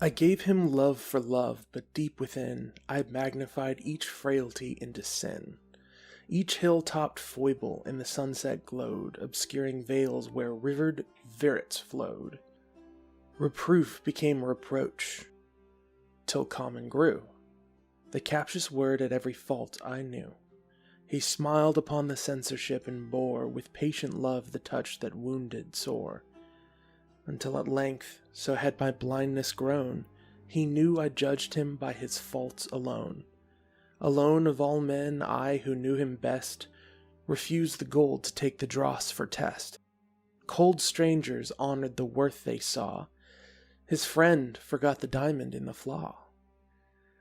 I gave him love for love, but deep within I magnified each frailty into sin. Each hill-topped foible in the sunset glowed, obscuring veils where rivered verets flowed. Reproof became reproach, till common grew. The captious word at every fault I knew. He smiled upon the censorship and bore with patient love the touch that wounded sore. Until at length, so had my blindness grown, he knew I judged him by his faults alone. Alone of all men, I, who knew him best, refused the gold to take the dross for test. Cold strangers honored the worth they saw. His friend forgot the diamond in the flaw.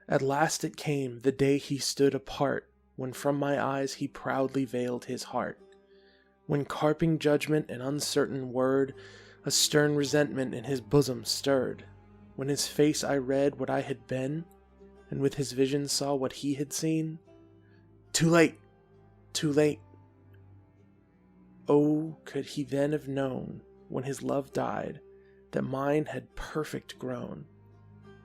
At last it came, the day he stood apart, when from my eyes he proudly veiled his heart. When carping judgment and uncertain word, a stern resentment in his bosom stirred. When his face I read what I had been, and with his vision saw what he had seen. Too late! Too late! Oh, could he then have known, when his love died, that mine had perfect grown,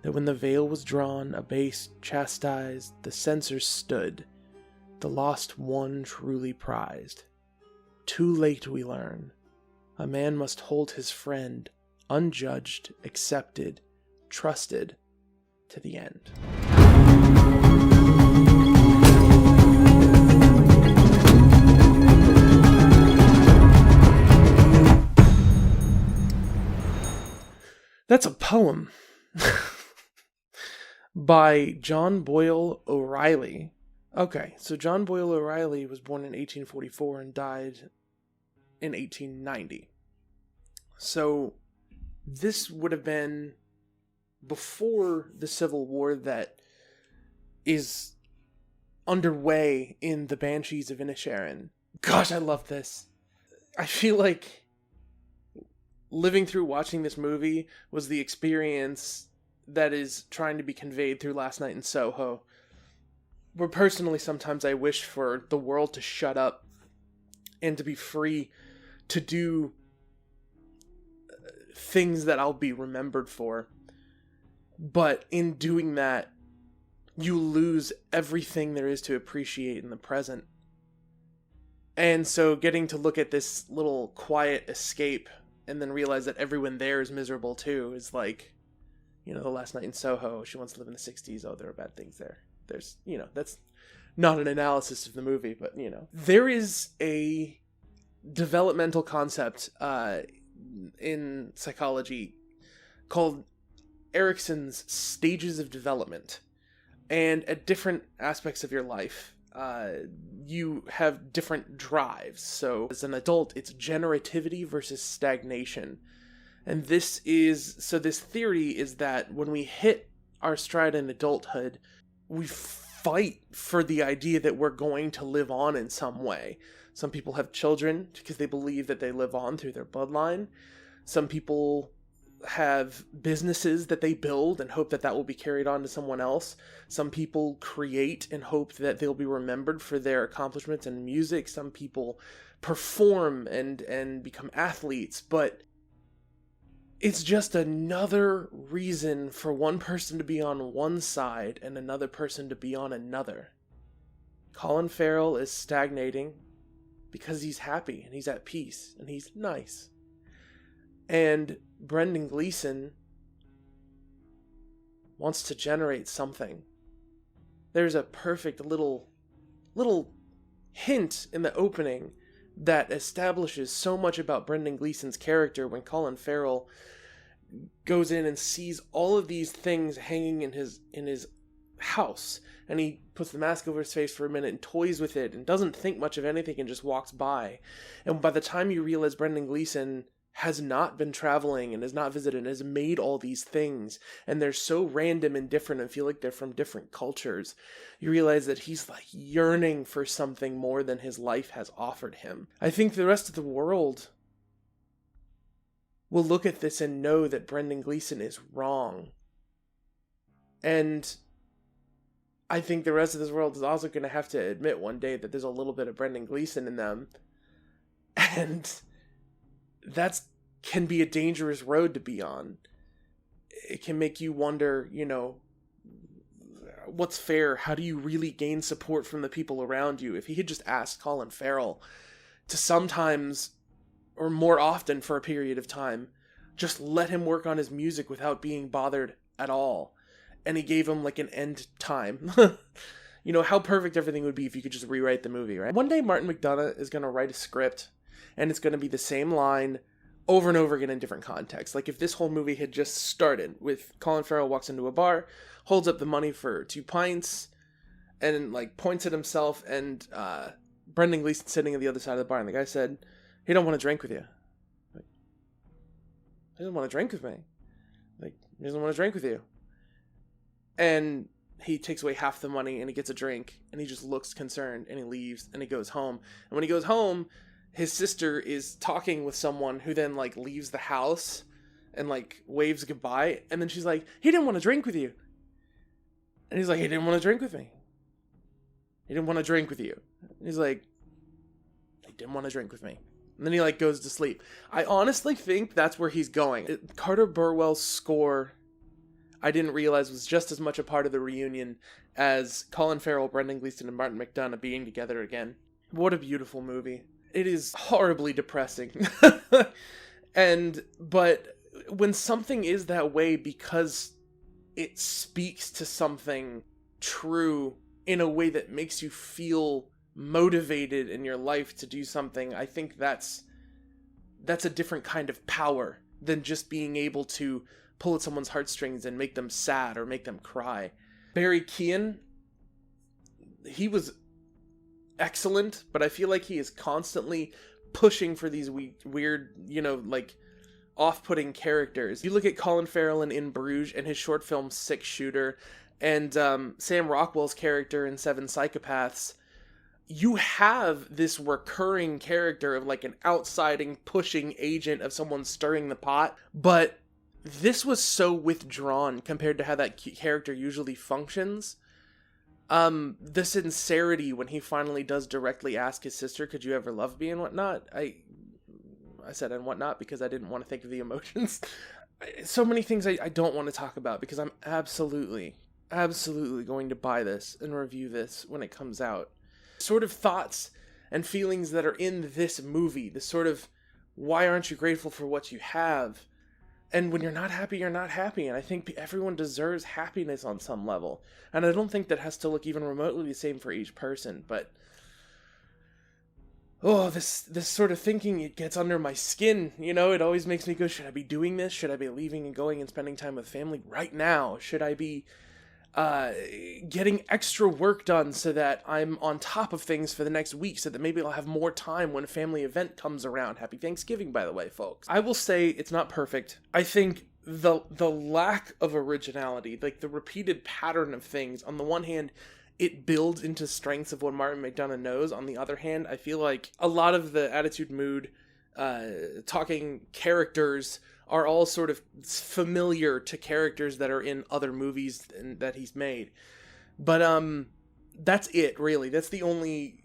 that when the veil was drawn, abased, chastised, the censors stood, the lost one truly prized. Too late we learn. A man must hold his friend, unjudged, accepted, trusted, to the end. That's a poem by John Boyle O'Reilly. Okay, so John Boyle O'Reilly was born in 1844 and died in 1890. So this would have been before the Civil War that is underway in the Banshees of Inisherin. Gosh, I love this. I feel like living through watching this movie was the experience that is trying to be conveyed through Last Night in Soho. Where personally, sometimes I wish for the world to shut up and to be free to do things that I'll be remembered for. But in doing that, you lose everything there is to appreciate in the present. And so getting to look at this little quiet escape and then realize that everyone there is miserable too is like, the Last Night in Soho, she wants to live in the 60s, oh, there are bad things there. There's, that's not an analysis of the movie, but, There is a developmental concept in psychology called Erikson's stages of development. And at different aspects of your life, you have different drives. So as an adult, it's generativity versus stagnation. And this theory is that when we hit our stride in adulthood, we fight for the idea that we're going to live on in some way. Some people have children because they believe that they live on through their bloodline. Some people have businesses that they build and hope that that will be carried on to someone else. Some people create and hope that they'll be remembered for their accomplishments in music. Some people perform and become athletes, but it's just another reason for one person to be on one side and another person to be on another. Colin Farrell is stagnating because he's happy and he's at peace and he's nice. And Brendan Gleeson wants to generate something. There's a perfect little hint in the opening that establishes so much about Brendan Gleeson's character when Colin Farrell goes in and sees all of these things hanging in his house, and he puts the mask over his face for a minute and toys with it and doesn't think much of anything and just walks by. And by the time you realize Brendan Gleeson has not been traveling and has not visited and has made all these things, and they're so random and different and feel like they're from different cultures, you realize that he's like yearning for something more than his life has offered him. I think the rest of the world will look at this and know that Brendan Gleeson is wrong. And I think the rest of this world is also going to have to admit one day that there's a little bit of Brendan Gleeson in them. And that's can be a dangerous road to be on. it can make you wonder, what's fair? How do you really gain support from the people around you? If he had just asked Colin Farrell to sometimes, or more often for a period of time, just let him work on his music without being bothered at all, and he gave him like an end time, how perfect everything would be if you could just rewrite the movie, right? One day Martin McDonough is going to write a script, and it's going to be the same line over and over again in different contexts. Like if this whole movie had just started with Colin Farrell walks into a bar, holds up the money for 2 pints, and like points at himself, and Brendan Gleeson sitting at the other side of the bar, and the guy said, he don't want to drink with you. Like, he doesn't want to drink with me. Like, he doesn't want to drink with you. And he takes away half the money, and he gets a drink, and he just looks concerned, and he leaves, and he goes home. And when he goes home, his sister is talking with someone who then like leaves the house and like waves goodbye, and then she's like, he didn't want to drink with you. And he's like, he didn't want to drink with me. He didn't want to drink with you. And he's like, he didn't want to drink with me. And then he like goes to sleep. I honestly think that's where he's going. Carter Burwell's score, I didn't realize, was just as much a part of the reunion as Colin Farrell, Brendan Gleeson, and Martin McDonough being together again. What a beautiful movie. It is horribly depressing. But when something is that way because it speaks to something true in a way that makes you feel motivated in your life to do something, I think that's a different kind of power than just being able to pull at someone's heartstrings and make them sad or make them cry. Barry Keoghan, he was excellent, but I feel like he is constantly pushing for these weird, off-putting characters. You look at Colin Farrell in Bruges and his short film Six Shooter, and Sam Rockwell's character in Seven Psychopaths, you have this recurring character of like an outsiding, pushing agent of someone stirring the pot, but this was so withdrawn compared to how that character usually functions. The sincerity when he finally does directly ask his sister, could you ever love me and whatnot? I said and whatnot because I didn't want to think of the emotions. So many things I don't want to talk about because I'm absolutely going to buy this and review this when it comes out. Sort of thoughts and feelings that are in this movie, the sort of, why aren't you grateful for what you have? And when you're not happy, you're not happy. And I think everyone deserves happiness on some level. And I don't think that has to look even remotely the same for each person. But, this sort of thinking, it gets under my skin. It always makes me go, should I be doing this? Should I be leaving and going and spending time with family right now? Should I be getting extra work done so that I'm on top of things for the next week so that maybe I'll have more time when a family event comes around? Happy Thanksgiving, by the way, folks. I will say it's not perfect. I think the lack of originality, like the repeated pattern of things, on the one hand, it builds into strengths of what Martin McDonough knows. On the other hand, I feel like a lot of the attitude, mood, talking characters are all sort of familiar to characters that are in other movies that he's made. But that's it, really. That's the only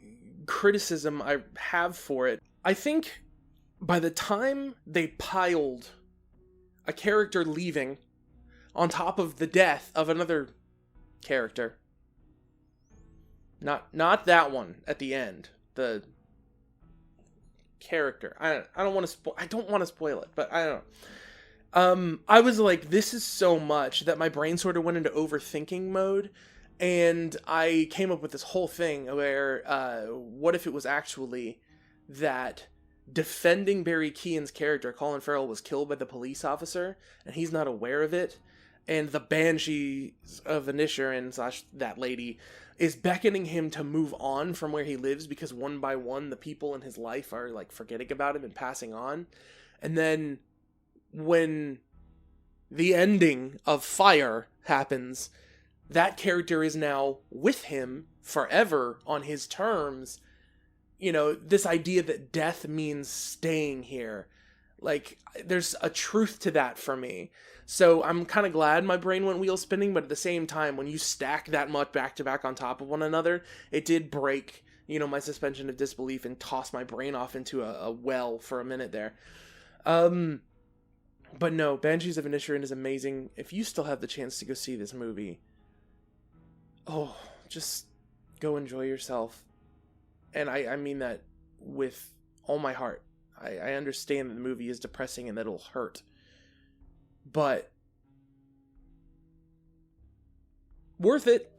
criticism I have for it. I think by the time they piled a character leaving on top of the death of another character, not that one at the end, the character. I don't want to spoil it, but I don't know. I was like, this is so much that my brain sort of went into overthinking mode, and I came up with this whole thing where, what if it was actually that defending Barry Keoghan's character, Colin Farrell, was killed by the police officer, and he's not aware of it, and the Banshees of Inisherin / that lady is beckoning him to move on from where he lives because one by one the people in his life are like forgetting about him and passing on. And then when the ending of Fire happens, that character is now with him forever on his terms. This idea that death means staying here. Like, there's a truth to that for me. So I'm kind of glad my brain went wheel spinning, but at the same time, when you stack that much back to back on top of one another, it did break, my suspension of disbelief and toss my brain off into a well for a minute there. But no, Banshees of Inisherin is amazing. If you still have the chance to go see this movie, oh, just go enjoy yourself. And I mean that with all my heart. I understand that the movie is depressing and that it'll hurt. But worth it.